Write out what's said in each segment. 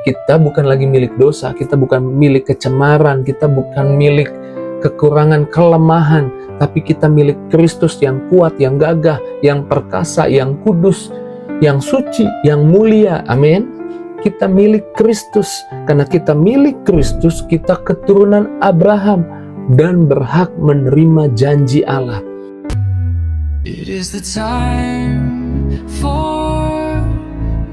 Kita bukan lagi milik dosa, kita bukan milik kecemaran, kita bukan milik kekurangan, kelemahan, tapi kita milik Kristus yang kuat, yang gagah, yang perkasa, yang kudus, yang suci, yang mulia. Amin. Kita milik Kristus. Karena kita milik Kristus, kita keturunan Abraham dan berhak menerima janji Allah. It is the time for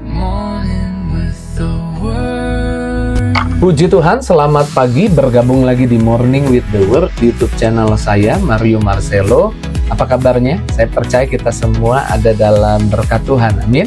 morning with the word. Puji Tuhan, selamat pagi, bergabung lagi di Morning with the Word YouTube channel saya, Mario Marcelo. Apa kabarnya? Saya percaya kita semua ada dalam berkat Tuhan, amin.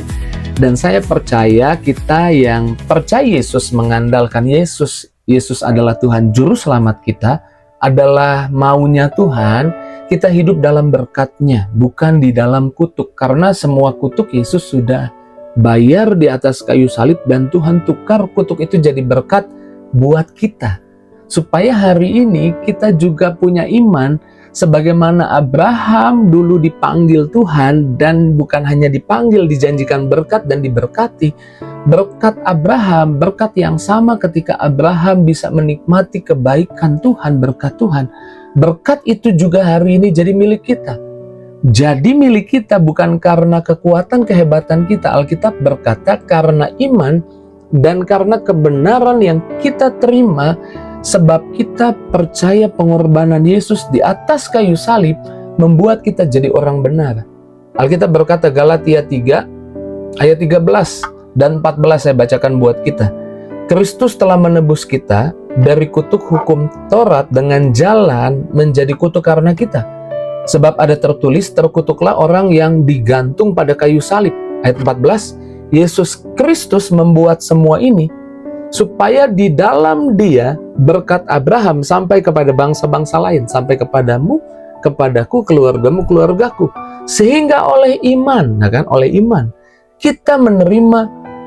Dan saya percaya kita yang percaya Yesus, mengandalkan Yesus, Yesus adalah Tuhan Juru Selamat kita, adalah maunya Tuhan, kita hidup dalam berkat-Nya, bukan di dalam kutuk. Karena semua kutuk Yesus sudah bayar di atas kayu salib, dan Tuhan tukar kutuk itu jadi berkat buat kita. Supaya hari ini kita juga punya iman, sebagaimana Abraham dulu dipanggil Tuhan, dan bukan hanya dipanggil, dijanjikan berkat dan diberkati. Berkat Abraham, berkat yang sama ketika Abraham bisa menikmati kebaikan Tuhan, berkat Tuhan. Berkat itu juga hari ini jadi milik kita. Jadi milik kita bukan karena kekuatan, kehebatan kita. Alkitab berkata karena iman dan karena kebenaran yang kita terima, sebab kita percaya pengorbanan Yesus di atas kayu salib membuat kita jadi orang benar. Alkitab berkata, Galatia 3 ayat 13 dan 14 saya bacakan buat kita. Kristus telah menebus kita dari kutuk hukum Taurat dengan jalan menjadi kutuk karena kita. Sebab ada tertulis, terkutuklah orang yang digantung pada kayu salib. Ayat 14, Yesus Kristus membuat semua ini supaya di dalam Dia berkat Abraham sampai kepada bangsa-bangsa lain, sampai kepadamu, kepadaku, keluargamu, keluargaku. Sehingga oleh iman, oleh iman kita menerima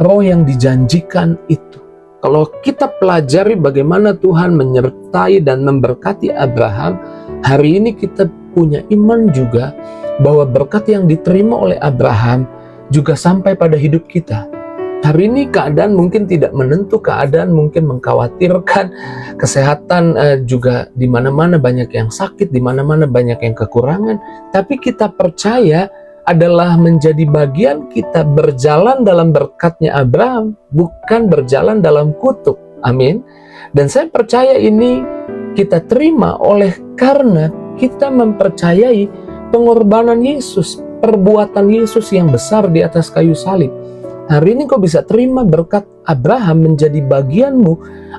roh yang dijanjikan itu. Kalau kita pelajari bagaimana Tuhan menyertai dan memberkati Abraham, hari ini kita punya iman juga bahwa berkat yang diterima oleh Abraham juga sampai pada hidup kita. Hari ini keadaan mungkin tidak menentu, keadaan mungkin mengkhawatirkan, kesehatan juga di mana-mana banyak yang sakit, di mana-mana banyak yang kekurangan, tapi kita percaya adalah menjadi bagian kita berjalan dalam berkatnya Abraham, bukan berjalan dalam kutuk. Amin. Dan saya percaya ini kita terima oleh karena kita mempercayai pengorbanan Yesus, perbuatan Yesus yang besar di atas kayu salib. Hari ini kau bisa terima berkat Abraham menjadi bagianmu,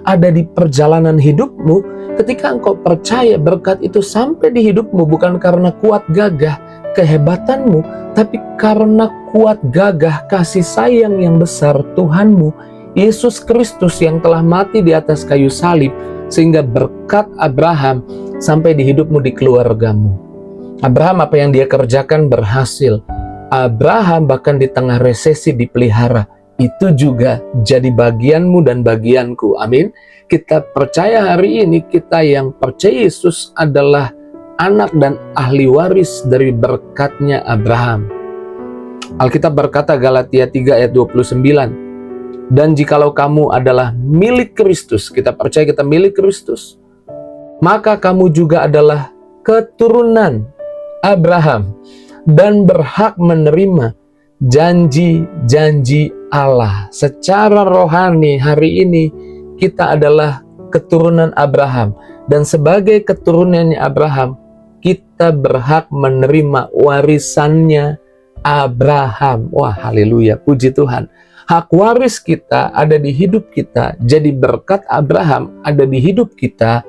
ada di perjalanan hidupmu, ketika engkau percaya berkat itu sampai di hidupmu, bukan karena kuat gagah kehebatanmu, tapi karena kuat gagah kasih sayang yang besar Tuhanmu, Yesus Kristus yang telah mati di atas kayu salib, sehingga berkat Abraham sampai di hidupmu, di keluargamu. Abraham apa yang dia kerjakan berhasil. Abraham bahkan di tengah resesi dipelihara. Itu juga jadi bagianmu dan bagianku. Amin. Kita percaya hari ini, kita yang percaya Yesus adalah anak dan ahli waris dari berkatnya Abraham. Alkitab berkata Galatia 3 ayat 29, dan jikalau kamu adalah milik Kristus, kita percaya kita milik Kristus, maka kamu juga adalah keturunan Abraham dan berhak menerima janji-janji Allah. Secara rohani hari ini kita adalah keturunan Abraham, dan sebagai keturunannya Abraham kita berhak menerima warisannya Abraham. Wah, haleluya, puji Tuhan. Hak waris kita ada di hidup kita. Jadi berkat Abraham ada di hidup kita,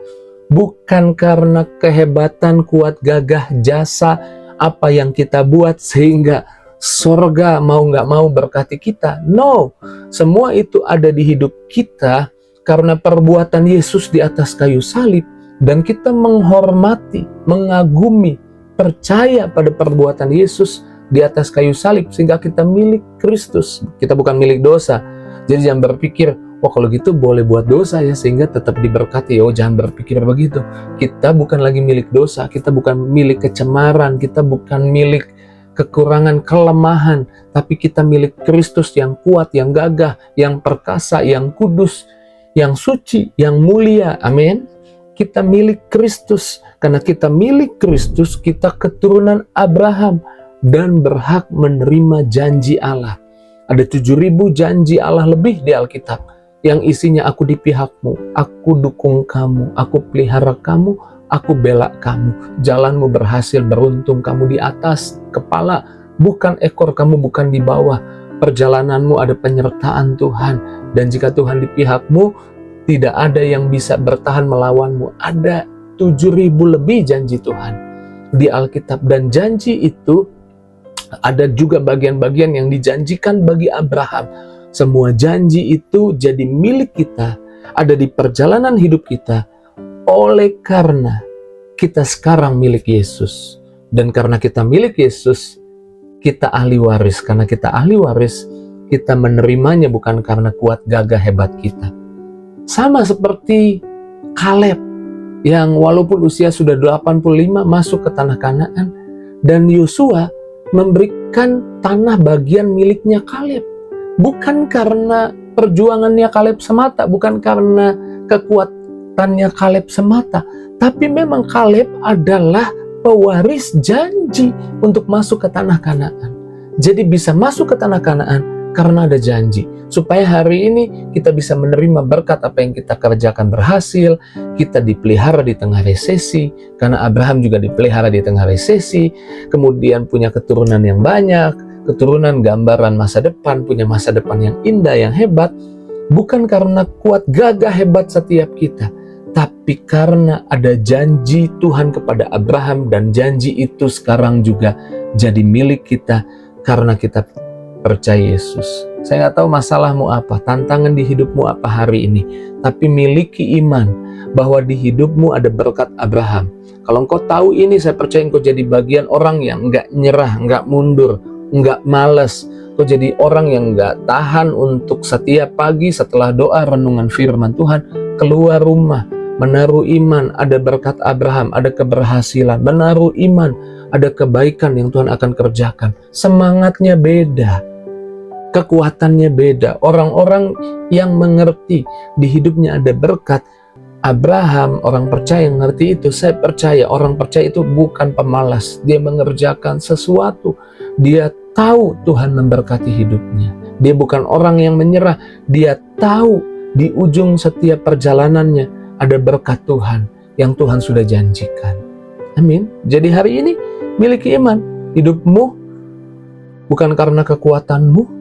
bukan karena kehebatan, kuat gagah, jasa, apa yang kita buat sehingga sorga mau nggak mau berkati kita. No, semua itu ada di hidup kita karena perbuatan Yesus di atas kayu salib. Dan kita menghormati, mengagumi, percaya pada perbuatan Yesus di atas kayu salib, sehingga kita milik Kristus. Kita bukan milik dosa. Jadi jangan berpikir, wah kalau gitu boleh buat dosa ya sehingga tetap diberkati. Oh, jangan berpikir begitu. Kita bukan lagi milik dosa, kita bukan milik kecemaran, kita bukan milik kekurangan, kelemahan, tapi kita milik Kristus yang kuat, yang gagah, yang perkasa, yang kudus, yang suci, yang mulia. Amin. Kita milik Kristus. Karena kita milik Kristus, kita keturunan Abraham dan berhak menerima janji Allah. Ada 7.000 janji Allah lebih di Alkitab yang isinya aku di pihakmu, aku dukung kamu, aku pelihara kamu, aku bela kamu. Jalanmu berhasil, beruntung kamu di atas kepala, bukan ekor, kamu bukan di bawah. Perjalananmu ada penyertaan Tuhan. Dan jika Tuhan di pihakmu, tidak ada yang bisa bertahan melawanmu. Ada 7.000 lebih janji Tuhan di Alkitab. Dan janji itu ada juga bagian-bagian yang dijanjikan bagi Abraham. Semua janji itu jadi milik kita, ada di perjalanan hidup kita, oleh karena kita sekarang milik Yesus. Dan karena kita milik Yesus, kita ahli waris. Karena kita ahli waris, kita menerimanya bukan karena kuat gagah hebat kita. Sama seperti Kaleb, yang walaupun usia sudah 85 masuk ke tanah Kanaan, dan Yosua memberikan tanah bagian miliknya Kaleb. Bukan karena perjuangannya Kaleb semata, bukan karena kekuatannya Kaleb semata, tapi memang Kaleb adalah pewaris janji untuk masuk ke tanah Kanaan. Jadi bisa masuk ke tanah Kanaan karena ada janji. Supaya hari ini kita bisa menerima berkat apa yang kita kerjakan berhasil, kita dipelihara di tengah resesi, karena Abraham juga dipelihara di tengah resesi, kemudian punya keturunan yang banyak, keturunan gambaran masa depan, punya masa depan yang indah, yang hebat, bukan karena kuat gagah hebat setiap kita, tapi karena ada janji Tuhan kepada Abraham, dan janji itu sekarang juga jadi milik kita karena kita percaya Yesus. Saya nggak tahu masalahmu apa, tantangan di hidupmu apa hari ini, tapi miliki iman bahwa di hidupmu ada berkat Abraham. Kalau engkau tahu ini, saya percaya engkau jadi bagian orang yang nggak nyerah, nggak mundur, nggak males. Engkau jadi orang yang nggak tahan untuk setiap pagi setelah doa renungan firman Tuhan, keluar rumah, menaruh iman, ada berkat Abraham, ada keberhasilan, menaruh iman, ada kebaikan yang Tuhan akan kerjakan. Semangatnya beda, kekuatannya beda. Orang-orang yang mengerti di hidupnya ada berkat Abraham, orang percaya yang ngerti itu. Saya percaya orang percaya itu bukan pemalas. Dia mengerjakan sesuatu, dia tahu Tuhan memberkati hidupnya. Dia bukan orang yang menyerah. Dia tahu di ujung setiap perjalanannya ada berkat Tuhan yang Tuhan sudah janjikan. Amin. Jadi hari ini miliki iman. Hidupmu bukan karena kekuatanmu,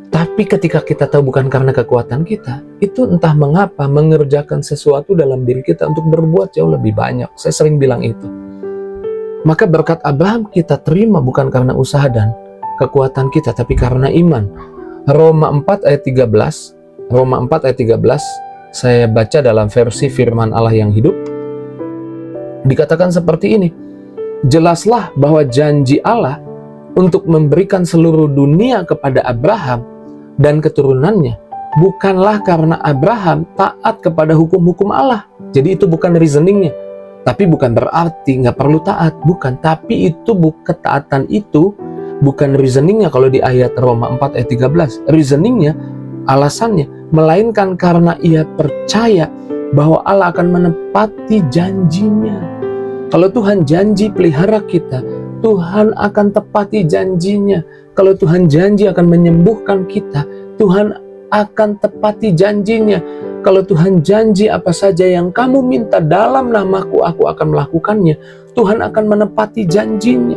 tapi ketika kita tahu bukan karena kekuatan kita, itu entah mengapa mengerjakan sesuatu dalam diri kita untuk berbuat jauh lebih banyak. Saya sering bilang itu. Maka berkat Abraham kita terima bukan karena usaha dan kekuatan kita, tapi karena iman. Roma 4 ayat 13, Roma 4 ayat 13, saya baca dalam versi firman Allah yang hidup. Dikatakan seperti ini, jelaslah bahwa janji Allah untuk memberikan seluruh dunia kepada Abraham dan keturunannya bukanlah karena Abraham taat kepada hukum-hukum Allah. Jadi itu bukan reasoningnya. Tapi bukan berarti nggak perlu taat, bukan. Tapi itu ketaatan itu bukan reasoningnya kalau di ayat Roma 4 ayat 13. Reasoningnya, alasannya, melainkan karena ia percaya bahwa Allah akan menepati janjinya. Kalau Tuhan janji pelihara kita, Tuhan akan tepati janjinya. Kalau Tuhan janji akan menyembuhkan kita, Tuhan akan tepati janjinya. Kalau Tuhan janji apa saja yang kamu minta dalam namaku, aku akan melakukannya. Tuhan akan menepati janjinya.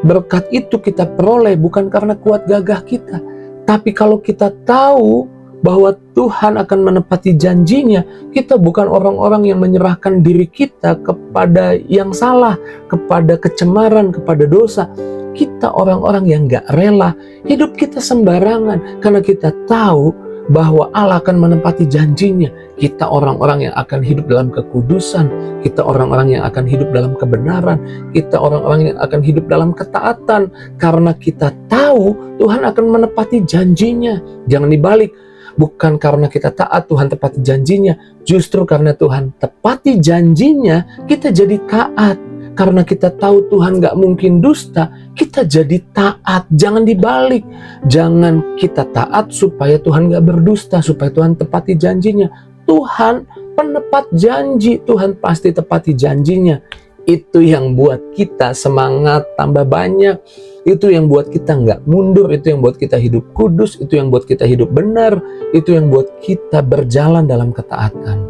Berkat itu kita peroleh bukan karena kuat gagah kita, tapi kalau kita tahu bahwa Tuhan akan menepati janjinya, kita bukan orang-orang yang menyerahkan diri kita kepada yang salah, kepada kecemaran, kepada dosa. Kita orang-orang yang gak rela hidup kita sembarangan, karena kita tahu bahwa Allah akan menepati janjinya. Kita orang-orang yang akan hidup dalam kekudusan, kita orang-orang yang akan hidup dalam kebenaran, kita orang-orang yang akan hidup dalam ketaatan, karena kita tahu Tuhan akan menepati janjinya. Jangan dibalik. Bukan karena kita taat Tuhan tepati janjinya, justru karena Tuhan tepati janjinya kita jadi taat. karena kita tahu Tuhan gak mungkin dusta, kita jadi taat. Jangan dibalik. Jangan kita taat supaya Tuhan gak berdusta, supaya Tuhan tepati janjinya. Tuhan penepat janji, Tuhan pasti tepati janjinya. Itu yang buat kita semangat tambah banyak. Itu yang buat kita nggak mundur. Itu yang buat kita hidup kudus. Itu yang buat kita hidup benar. Itu yang buat kita berjalan dalam ketaatan.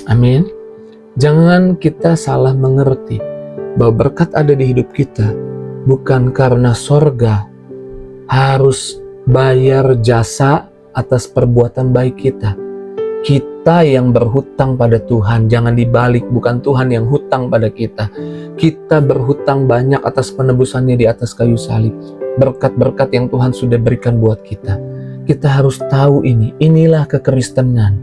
Amin. Jangan kita salah mengerti bahwa berkat ada di hidup kita bukan karena sorga harus bayar jasa atas perbuatan baik kita. Kita yang berhutang pada Tuhan, jangan dibalik, bukan Tuhan yang hutang pada kita. Kita berhutang banyak atas penebusannya di atas kayu salib. Berkat-berkat yang Tuhan sudah berikan buat kita. Kita harus tahu ini, inilah kekristenan.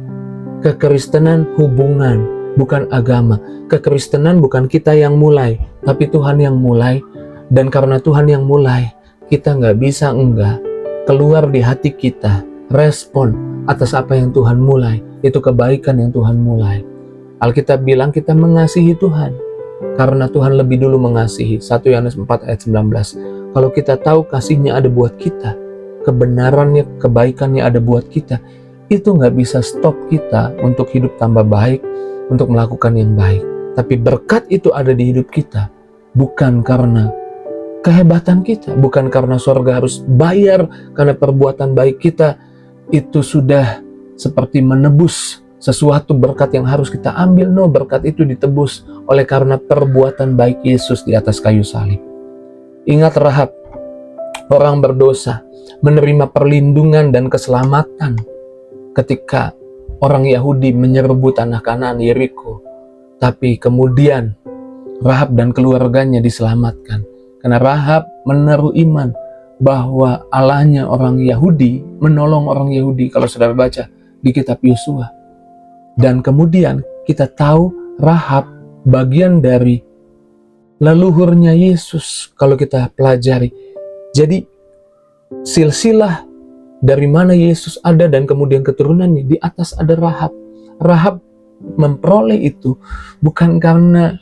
Kekristenan hubungan, bukan agama. Kekristenan bukan kita yang mulai, tapi Tuhan yang mulai. Dan karena Tuhan yang mulai, kita nggak bisa enggak keluar di hati kita, respon atas apa yang Tuhan mulai. Itu kebaikan yang Tuhan mulai. Alkitab bilang kita mengasihi Tuhan karena Tuhan lebih dulu mengasihi. 1 Yohanes 4 ayat 19. Kalau kita tahu kasihnya ada buat kita, kebenarannya, kebaikannya ada buat kita, itu nggak bisa stop kita untuk hidup tambah baik, untuk melakukan yang baik. Tapi berkat itu ada di hidup kita bukan karena kehebatan kita, bukan karena sorga harus bayar karena perbuatan baik kita. Itu sudah seperti menebus sesuatu berkat yang harus kita ambil. No, berkat itu ditebus oleh karena perbuatan baik Yesus di atas kayu salib. Ingat Rahab, orang berdosa, menerima perlindungan dan keselamatan ketika orang Yahudi menyerbu tanah Kanaan, Yeriko. Tapi kemudian Rahab dan keluarganya diselamatkan karena Rahab menaruh iman bahwa Allahnya orang Yahudi menolong orang Yahudi. Kalau saudara baca di kitab Yosua, dan kemudian kita tahu Rahab bagian dari leluhurnya Yesus kalau kita pelajari. Jadi silsilah dari mana Yesus ada dan kemudian keturunannya, di atas ada Rahab. Rahab memperoleh itu bukan karena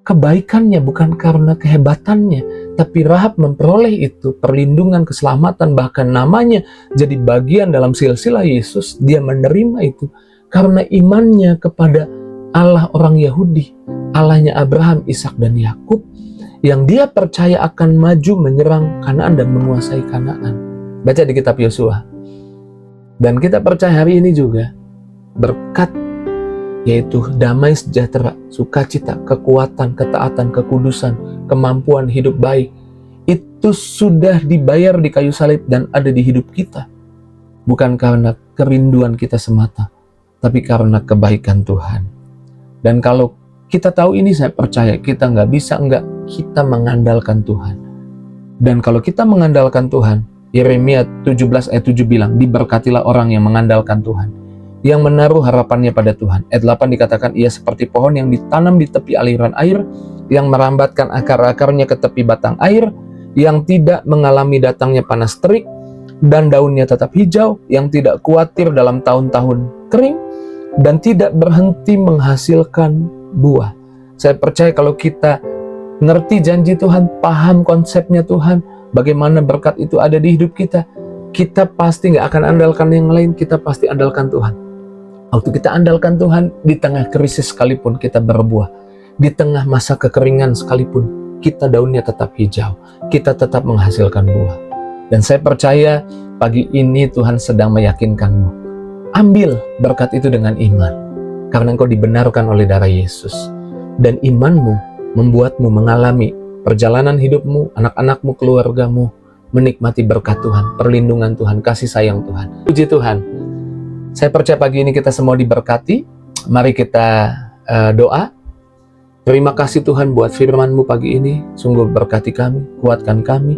kebaikannya, bukan karena kehebatannya, tapi Rahab memperoleh itu perlindungan, keselamatan, bahkan namanya jadi bagian dalam silsilah Yesus. Dia menerima itu karena imannya kepada Allah orang Yahudi, Allahnya Abraham, Ishak dan Yakub, yang dia percaya akan maju menyerang Kanaan dan menguasai Kanaan. Baca di kitab Yosua. Dan kita percaya hari ini juga berkat, yaitu damai sejahtera, sukacita, kekuatan, ketaatan, kekudusan, kemampuan hidup baik, itu sudah dibayar di kayu salib dan ada di hidup kita. Bukan karena kerinduan kita semata, tapi karena kebaikan Tuhan. Dan kalau kita tahu ini, saya percaya kita nggak bisa enggak kita mengandalkan Tuhan. Dan kalau kita mengandalkan Tuhan, Yeremia 17 ayat 7 bilang, diberkatilah orang yang mengandalkan Tuhan, yang menaruh harapannya pada Tuhan. Ayat 8 dikatakan, ia seperti pohon yang ditanam di tepi aliran air, yang merambatkan akar-akarnya ke tepi batang air, yang tidak mengalami datangnya panas terik, dan daunnya tetap hijau, yang tidak khawatir dalam tahun-tahun kering, dan tidak berhenti menghasilkan buah. Saya percaya kalau kita ngerti janji Tuhan, paham konsepnya Tuhan, bagaimana berkat itu ada di hidup kita, kita pasti nggak akan andalkan yang lain, kita pasti andalkan Tuhan. Waktu kita andalkan Tuhan, di tengah krisis sekalipun kita berbuah, di tengah masa kekeringan sekalipun, kita daunnya tetap hijau, kita tetap menghasilkan buah. Dan saya percaya pagi ini Tuhan sedang meyakinkanmu, ambil berkat itu dengan iman, karena engkau dibenarkan oleh darah Yesus. Dan imanmu membuatmu mengalami perjalanan hidupmu, anak-anakmu, keluargamu, menikmati berkat Tuhan, perlindungan Tuhan, kasih sayang Tuhan. Puji Tuhan. Saya percaya pagi ini kita semua diberkati. Mari kita doa. Terima kasih Tuhan buat firman-Mu pagi ini. Sungguh berkati kami, kuatkan kami.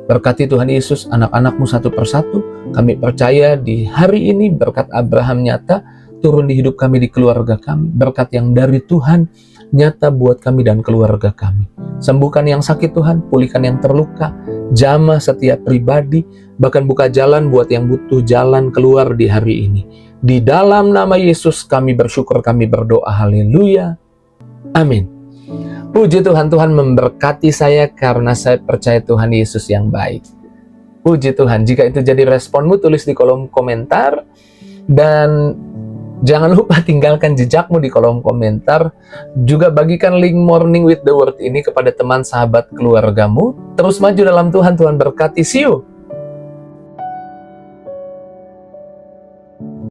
Berkati Tuhan Yesus anak-anak-Mu satu persatu. Kami percaya di hari ini berkat Abraham nyata turun di hidup kami, di keluarga kami. Berkat yang dari Tuhan nyata buat kami dan keluarga kami. Sembuhkan yang sakit Tuhan, pulihkan yang terluka, jamah setiap pribadi, bahkan buka jalan buat yang butuh jalan keluar di hari ini. Di dalam nama Yesus kami bersyukur, kami berdoa, haleluya, amin. Puji Tuhan, Tuhan memberkati saya karena saya percaya Tuhan Yesus yang baik. Puji Tuhan. Jika itu jadi responmu, tulis di kolom komentar. Dan jangan lupa tinggalkan jejakmu di kolom komentar. Juga bagikan link Morning with the Word ini kepada teman, sahabat, keluargamu. Terus maju dalam Tuhan, Tuhan berkati. See you